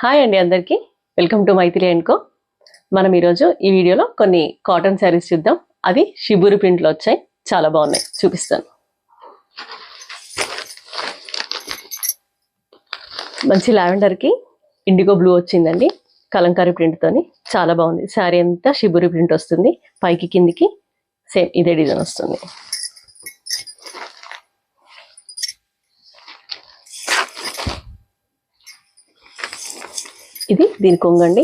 Hi అండి అందరికీ, welcome to Maithili and co. మనం ఈరోజు ఈ వీడియోలో కొన్ని కాటన్ శారీస్ చూద్దాం. అవి షిబూరి ప్రింట్లో వచ్చాయి, చాలా బాగున్నాయి, చూపిస్తాను. మంచి లావెండర్కి ఇండిగో బ్లూ వచ్చిందండి, కలంకారీ ప్రింట్తోని చాలా బాగుంది. శారీ అంతా షిబూరి ప్రింట్ వస్తుంది, పైకి కిందికి సేమ్ ఇదే డిజైన్ వస్తుంది. ఇది దీని కొంగండి.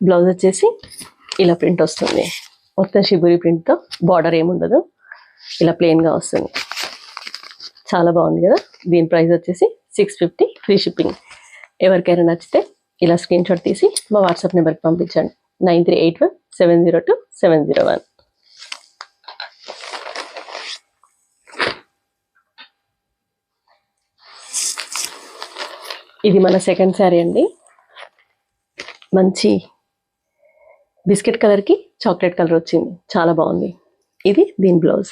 బ్లౌజ్ వచ్చేసి ఇలా ప్రింట్ వస్తుంది, మొత్తం షిబూరి ప్రింట్తో, బార్డర్ ఏముండదు, ఇలా ప్లెయిన్గా వస్తుంది. చాలా బాగుంది కదా. దీని ప్రైస్ వచ్చేసి 650 ఫ్రీ షిప్పింగ్. ఎవరికైనా నచ్చితే ఇలా స్క్రీన్ షాట్ తీసి మా వాట్సాప్ నెంబర్కి పంపించండి, 9381702701. ఇది మన సెకండ్ శారీ అండి. మంచి బిస్కెట్ కలర్కి చాక్లెట్ కలర్ వచ్చింది, చాలా బాగుంది. ఇది దీని బ్లౌజ్.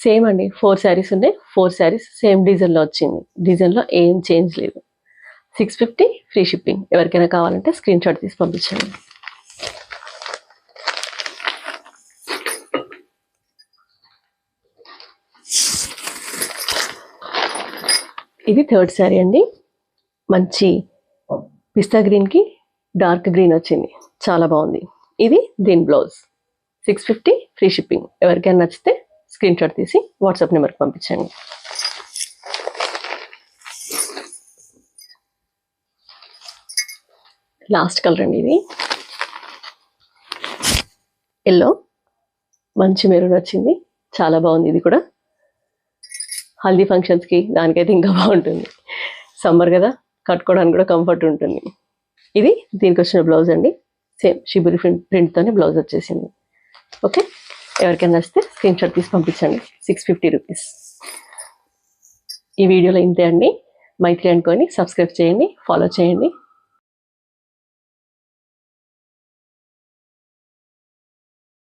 సేమ్ అండి, 4 శారీస్ ఉన్నాయి, 4 శారీస్ సేమ్ డిజైన్లో వచ్చింది. డిజైన్లో ఏం చేంజ్ లేదు. 650 ఫ్రీ షిప్పింగ్. ఎవరికైనా కావాలంటే స్క్రీన్ షాట్ తీసి పంపించండి. ఇది థర్డ్ శారీ అండి. మంచి పిస్తా గ్రీన్కి డార్క్ గ్రీన్ వచ్చింది, చాలా బాగుంది. ఇది దీని బ్లౌజ్. 650 free shipping. ఎవరికైనా నచ్చితే స్క్రీన్ షాట్ తీసి వాట్సాప్ నెంబర్కి పంపించండి. లాస్ట్ కలర్ అండి, ఇది ఎల్లో, మంచి మెరూన్ వచ్చింది, చాలా బాగుంది. ఇది కూడా హల్దీ ఫంక్షన్స్కి దానికైతే ఇంకా బాగుంటుంది. సమ్మర్ కదా, కట్టుకోవడానికి కూడా కంఫర్ట్ ఉంటుంది. ఇది దీనికి వచ్చిన బ్లౌజ్ అండి, సేమ్ షిబూరి ప్రింట్తోనే బ్లౌజ్ వచ్చేసింది. ఓకే, ఎవరికైనా నచ్చితే స్క్రీన్ షాట్ తీసి పంపించండి. 650 రూపీస్. ఈ వీడియోలో ఇంతే అండి. మైథిలి అండ్ కోని సబ్స్క్రైబ్ చేయండి, ఫాలో చేయండి.